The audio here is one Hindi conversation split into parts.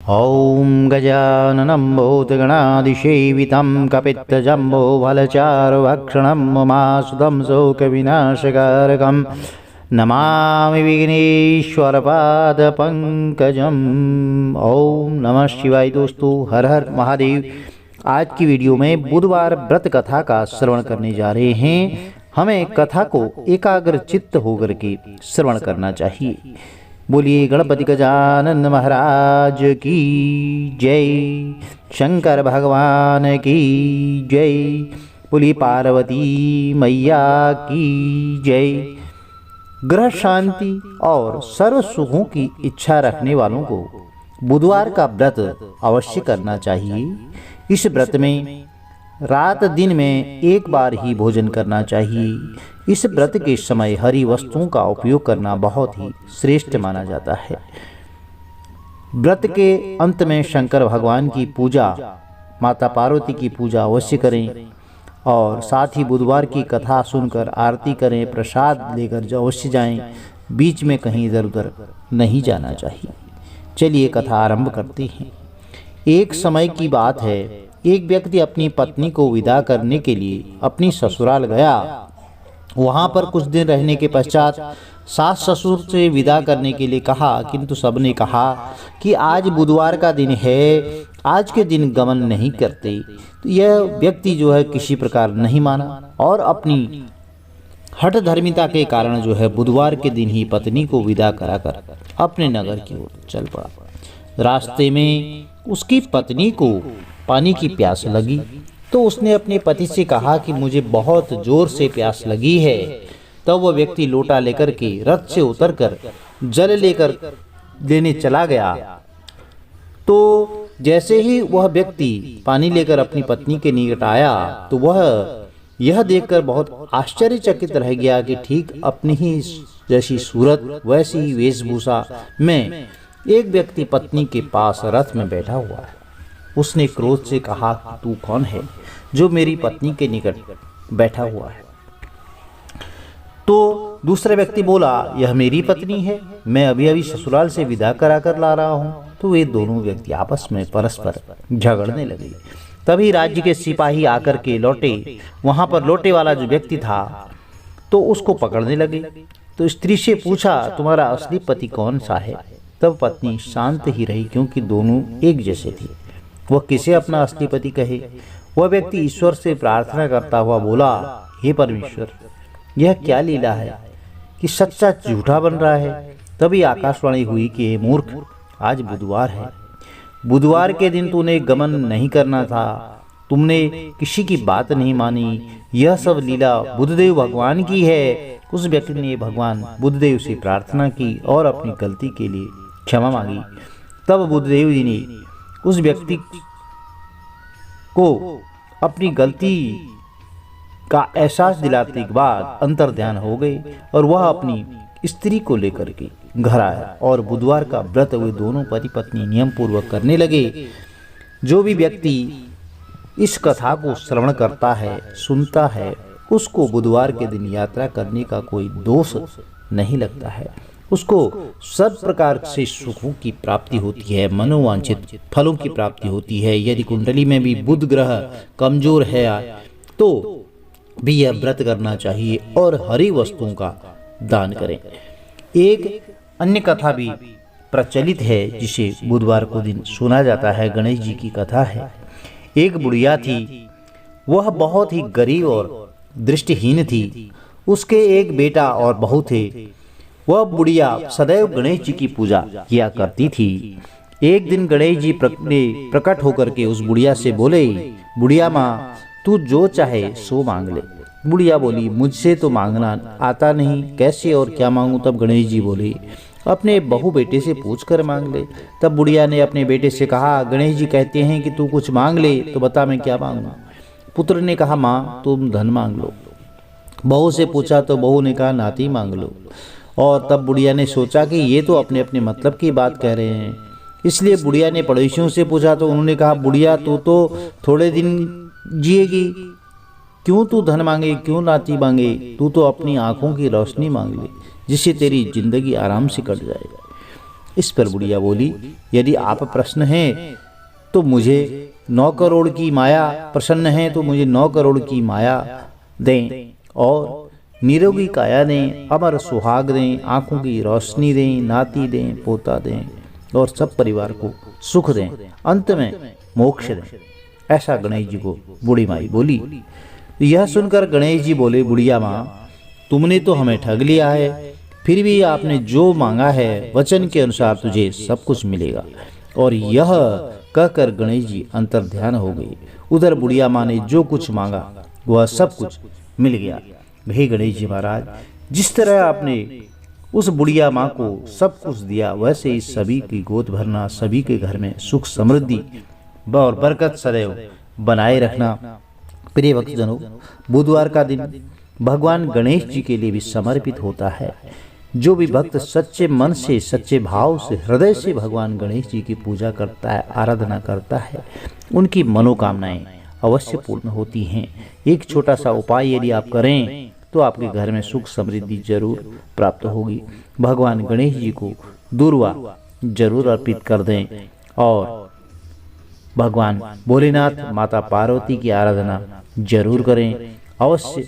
ॐ गजाननं भूतगणादिसेवितं कपित्तजम्बोफलचारुभक्षणं उमासुतं शोकविनाशकारकं नमामि विघ्नेश्वरपादपङ्कजम्। ओम नमः शिवाय। दोस्तों, हर हर महादेव। आज की वीडियो में बुधवार व्रत कथा का श्रवण करने जा रहे हैं। हमें कथा को एकाग्र चित्त होकर के श्रवण करना चाहिए। बोलिए गणपति गजानन महाराज की जय, शंकर भगवान की जय, बोलिए पार्वती मैया की जय। ग्रह शांति और सर्व सुखों की इच्छा रखने वालों को बुधवार का व्रत अवश्य करना चाहिए। इस व्रत में रात दिन में एक बार ही भोजन करना चाहिए। इस व्रत के समय हरी वस्तुओं का उपयोग करना बहुत ही श्रेष्ठ माना जाता है। व्रत के अंत में शंकर भगवान की पूजा, माता पार्वती की पूजा अवश्य करें और साथ ही बुधवार की कथा सुनकर आरती करें, प्रसाद लेकर अवश्य जाएं। बीच में कहीं इधर उधर नहीं जाना चाहिए। चलिए कथा आरंभ करते हैं। एक समय की बात है, एक व्यक्ति अपनी पत्नी को विदा करने के लिए अपनी ससुराल गया। वहां पर कुछ दिन रहने के पश्चात सास ससुर से विदा करने के लिए कहा, किंतु सबने कहा कि आज बुधवार का दिन है, आज के दिन गमन नहीं करते। तो यह व्यक्ति जो है किसी प्रकार नहीं माना और अपनी हठ धर्मिता के कारण जो है बुधवार के दिन ही पत्नी को विदा कराकर अपने नगर की ओर चल पड़ा। रास्ते में उसकी पत्नी को पानी की प्यास लगी तो उसने अपने पति से कहा कि मुझे बहुत जोर से प्यास लगी है। तब वह व्यक्ति लोटा लेकर के रथ से उतरकर जल लेने चला गया। तो जैसे ही वह व्यक्ति पानी लेकर अपनी पत्नी के निकट आया तो वह यह देखकर बहुत आश्चर्यचकित रह गया कि ठीक अपनी ही जैसी सूरत वैसी ही वेशभूषा में एक व्यक्ति पत्नी के पास रथ में बैठा हुआ है। उसने क्रोध से कहा, तू कौन है जो मेरी पत्नी के निकट बैठा हुआ है? तो दूसरा व्यक्ति बोला, यह मेरी पत्नी है, मैं अभी अभी ससुराल से विदा कराकर ला रहा हूँ। तो वे दोनों व्यक्ति आपस में परस्पर झगड़ने लगे। तभी राज्य के सिपाही आकर के लौटे। वहां पर लौटे वाला जो व्यक्ति था तो उसको पकड़ने लगे। तो स्त्री से पूछा, तुम्हारा असली पति कौन सा है? तब पत्नी शांत ही रही, क्योंकि दोनों एक जैसे थे। वह किसे अपना असली पति कहे? वह व्यक्ति ईश्वर से प्रार्थना करता हुआ बोला, हे परमेश्वर, यह क्या लीला है कि सच्चा झूठा बन रहा है? तभी आकाशवाणी हुई कि हे मूर्ख, आज बुधवार है। बुधवार के दिन तूने गमन नहीं करना था, तुमने किसी की बात नहीं मानी। यह सब लीला बुधदेव भगवान की है। उस व्यक्ति ने भगवान बुधदेव से प्रार्थना की और अपनी गलती के लिए क्षमा मांगी। तब बुधदेव जी ने उस व्यक्ति को अपनी गलती का एहसास दिलाने के बाद अंतर्ध्यान हो गए और वह अपनी स्त्री को लेकर के घर आया और बुधवार का व्रत वे दोनों पति पत्नी नियम पूर्वक करने लगे। जो भी व्यक्ति इस कथा को श्रवण करता है, सुनता है, उसको बुधवार के दिन यात्रा करने का कोई दोष नहीं लगता है। उसको सब प्रकार से सुखों की प्राप्ति होती है, मनोवांछित फलों की प्राप्ति होती है। यदि कुंडली में भी बुध ग्रह कमजोर है तो भी यह व्रत करना चाहिए और हरी वस्तुओं का दान करें। एक अन्य कथा भी प्रचलित है जिसे बुधवार को दिन सुना जाता है। गणेश जी की कथा है। एक बुढ़िया थी, वह बहुत ही गरीब और दृष्टिहीन थी। उसके एक बेटा और बहू थे। वह बुढ़िया सदैव गणेश जी की पूजा किया करती थी। एक दिन गणेश जी प्रकट होकर के उस बुढ़िया से बोले, बुढ़िया माँ, तू जो चाहे सो मांग ले। बुढ़िया बोली, मुझसे तो मांगना आता नहीं, कैसे और क्या मांगूं? तब गणेश जी बोले, अपने बहू बेटे से पूछ कर मांग ले। तब बुढ़िया ने अपने बेटे से कहा, गणेश जी कहते हैं कि तू कुछ मांग ले, तो बता मैं क्या मांगूं? पुत्र ने कहा, माँ तुम धन मांग लो। बहू से पूछा तो बहू ने कहा, नाती मांग लो। और तब बुढ़िया ने सोचा कि ये तो अपने अपने मतलब की बात कह रहे हैं। इसलिए बुढ़िया ने पड़ोसियों से पूछा तो उन्होंने कहा, बुढ़िया तू तो थोड़े दिन जिएगी, क्यों तू धन मांगे, क्यों नाती मांगे? तू तो अपनी आंखों की रोशनी मांग ले, जिससे तेरी जिंदगी आराम से कट जाएगा। इस पर बुढ़िया बोली, यदि आप प्रसन्न हैं तो मुझे 9 करोड़ की माया, प्रसन्न हैं तो मुझे 9 करोड़ की माया दें और निरोगी काया दें, अमर सुहाग दें, आंखों की रोशनी दें, नाती दें, पोता दें और सब परिवार को सुख दें, अंत में मोक्ष दें। ऐसा गणेश जी को बूढ़ी माई बोली। यह सुनकर गणेश जी बोले, बुढ़िया माँ, तुमने तो हमें ठग लिया है, फिर भी आपने जो मांगा है वचन के अनुसार तुझे सब कुछ मिलेगा। और यह कहकर गणेश जी अंतर्ध्यान हो गए। उधर बुढ़िया माँ ने जो कुछ मांगा वह सब कुछ मिल गया। हे गणेश जी महाराज, जिस तरह आपने उस बुढ़िया माँ को सब कुछ दिया, वैसे ही सभी की गोद भरना, सभी के घर में सुख समृद्धि और बरकत सदैव बनाए रखना। प्रिय भक्तजनों, बुधवार का दिन भगवान गणेश जी के लिए भी समर्पित होता है। जो भी भक्त सच्चे मन से, सच्चे भाव से, हृदय से भगवान गणेश जी की पूजा करता है, आराधना करता है, उनकी मनोकामनाएं अवश्य पूर्ण होती हैं। एक छोटा सा उपाय यदि आप करें तो आपके घर में सुख समृद्धि जरूर प्राप्त होगी। भगवान गणेश जी को दूर्वा जरूर अर्पित कर दें और भगवान भोलेनाथ, माता पार्वती की आराधना जरूर करें। अवश्य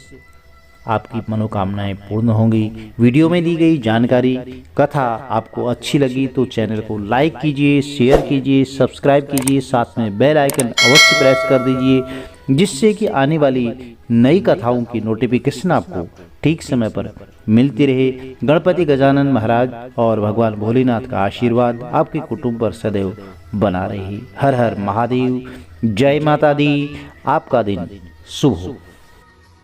आपकी मनोकामनाएं पूर्ण होंगी। वीडियो में दी गई जानकारी, कथा आपको अच्छी लगी तो चैनल को लाइक कीजिए, शेयर कीजिए, सब्सक्राइब कीजिए, साथ में बेल आइकन अवश्य प्रेस कर दीजिए, जिससे कि आने वाली नई कथाओं की नोटिफिकेशन आपको ठीक समय पर मिलती रहे। गणपति गजानन महाराज और भगवान भोलेनाथ का आशीर्वाद आपके कुटुंब पर सदैव बना रहे। हर हर महादेव, जय माता दी। आपका दिन शुभ हो।